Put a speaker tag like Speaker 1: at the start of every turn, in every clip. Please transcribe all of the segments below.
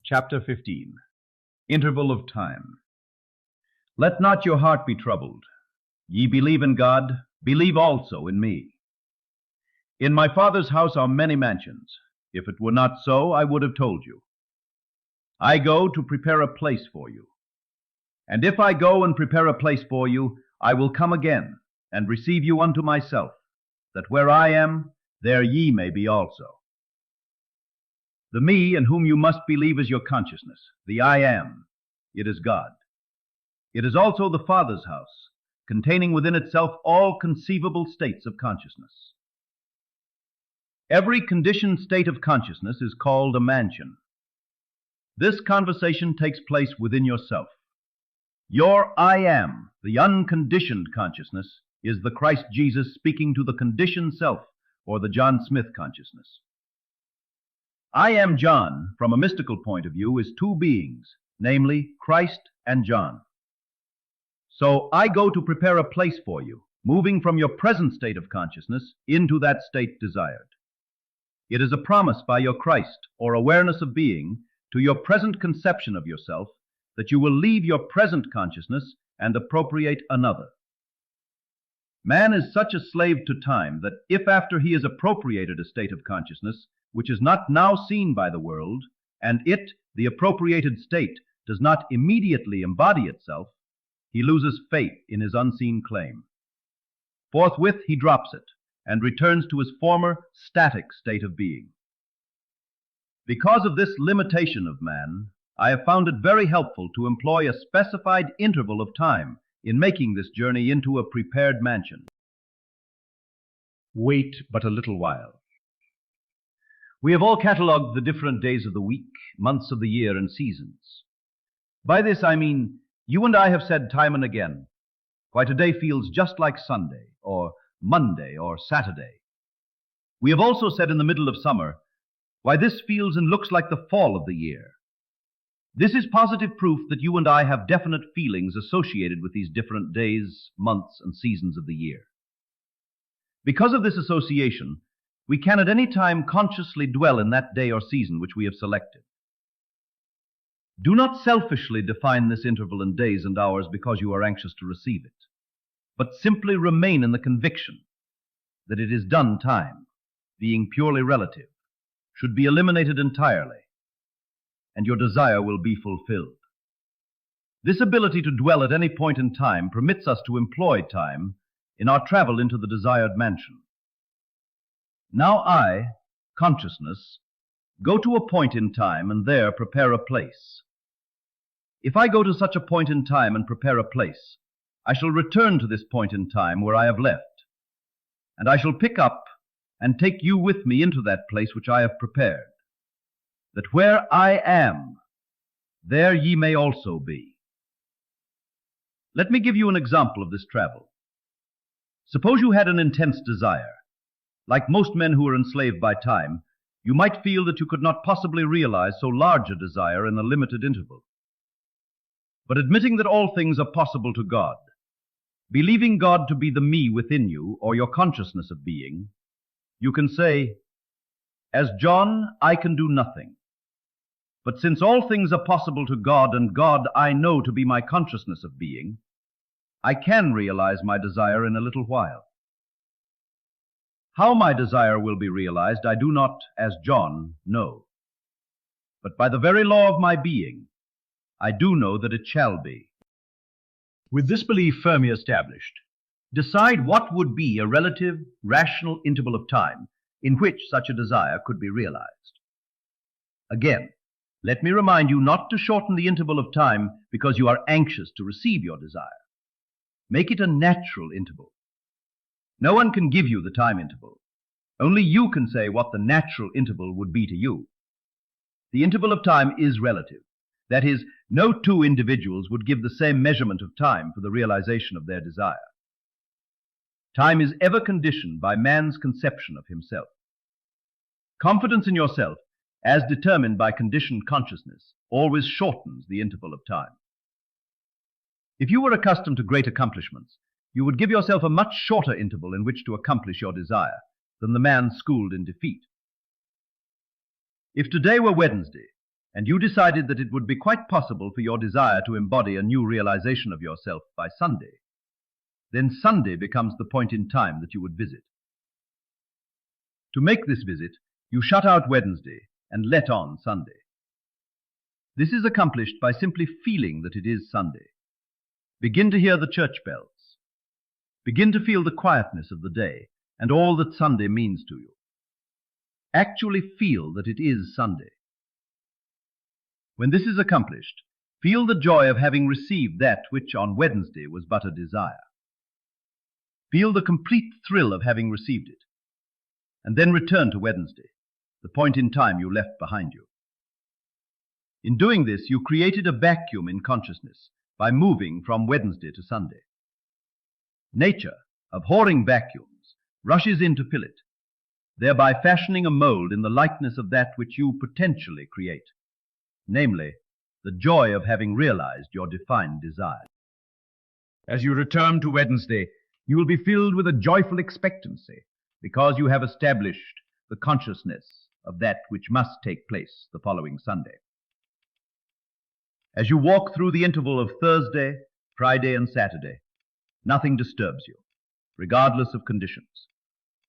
Speaker 1: Chapter 15. Interval of Time. Let not your heart be troubled. Ye believe in God, believe also in me. In my Father's house are many mansions. If it were not so, I would have told you. I go to prepare a place for you. And if I go and prepare a place for you, I will come again, and receive you unto myself, that where I am, there ye may be also. The me in whom you must believe is your consciousness, the I am. It is God. It is also the Father's house, containing within itself all conceivable states of consciousness. Every conditioned state of consciousness is called a mansion. This conversation takes place within yourself. Your I am, the unconditioned consciousness, is the Christ Jesus speaking to the conditioned self, or the John Smith consciousness. I am John, from a mystical point of view, is two beings, namely Christ and John. So I go to prepare a place for you, moving from your present state of consciousness into that state desired. It is a promise by your Christ, or awareness of being, to your present conception of yourself, that you will leave your present consciousness and appropriate another. Man is such a slave to time that if after he has appropriated a state of consciousness, which is not now seen by the world, and it, the appropriated state, does not immediately embody itself, he loses faith in his unseen claim. Forthwith he drops it, and returns to his former static state of being. Because of this limitation of man, I have found it very helpful to employ a specified interval of time in making this journey into a prepared mansion. Wait but a little while. We have all catalogued the different days of the week, months of the year, and seasons. By this I mean, you and I have said time and again, why today feels just like Sunday, or Monday, or Saturday. We have also said in the middle of summer, why this feels and looks like the fall of the year. This is positive proof that you and I have definite feelings associated with these different days, months, and seasons of the year. Because of this association, we can at any time consciously dwell in that day or season which we have selected. Do not selfishly define this interval in days and hours because you are anxious to receive it, but simply remain in the conviction that it is done time, being purely relative, should be eliminated entirely, and your desire will be fulfilled. This ability to dwell at any point in time permits us to employ time in our travel into the desired mansion. Now I, consciousness, go to a point in time and there prepare a place. If I go to such a point in time and prepare a place, I shall return to this point in time where I have left, and I shall pick up and take you with me into that place which I have prepared, that where I am, there ye may also be. Let me give you an example of this travel. Suppose you had an intense desire. Like most men who are enslaved by time, you might feel that you could not possibly realize so large a desire in a limited interval. But admitting that all things are possible to God, believing God to be the me within you, or your consciousness of being, you can say, as John, I can do nothing. But since all things are possible to God, and God I know to be my consciousness of being, I can realize my desire in a little while. How my desire will be realized, I do not, as John, know. But by the very law of my being, I do know that it shall be. With this belief firmly established, decide what would be a relative, rational interval of time in which such a desire could be realized. Again, let me remind you not to shorten the interval of time because you are anxious to receive your desire. Make it a natural interval. No one can give you the time interval. Only you can say what the natural interval would be to you. The interval of time is relative. That is, no two individuals would give the same measurement of time for the realization of their desire. Time is ever conditioned by man's conception of himself. Confidence in yourself, as determined by conditioned consciousness, always shortens the interval of time. If you were accustomed to great accomplishments, you would give yourself a much shorter interval in which to accomplish your desire than the man schooled in defeat. If today were Wednesday, and you decided that it would be quite possible for your desire to embody a new realization of yourself by Sunday, then Sunday becomes the point in time that you would visit. To make this visit, you shut out Wednesday and let on Sunday. This is accomplished by simply feeling that it is Sunday. Begin to hear the church bells. Begin to feel the quietness of the day and all that Sunday means to you. Actually feel that it is Sunday. When this is accomplished, feel the joy of having received that which on Wednesday was but a desire. Feel the complete thrill of having received it, and then return to Wednesday, the point in time you left behind you. In doing this, you created a vacuum in consciousness by moving from Wednesday to Sunday. Nature, abhorring vacuums, rushes in to fill it, thereby fashioning a mold in the likeness of that which you potentially create, namely, the joy of having realized your defined desire.
Speaker 2: As you return to Wednesday, you will be filled with a joyful expectancy, because you have established the consciousness of that which must take place the following Sunday. As you walk through the interval of Thursday, Friday, and Saturday, nothing disturbs you, regardless of conditions,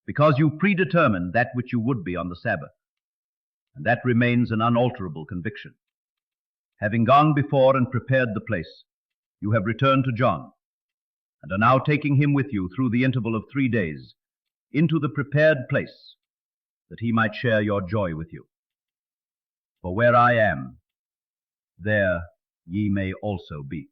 Speaker 2: because you predetermine that which you would be on the Sabbath, and that remains an unalterable conviction. Having gone before and prepared the place, you have returned to John, and are now taking him with you through the interval of 3 days into the prepared place, that he might share your joy with you. For where I am, there ye may also be.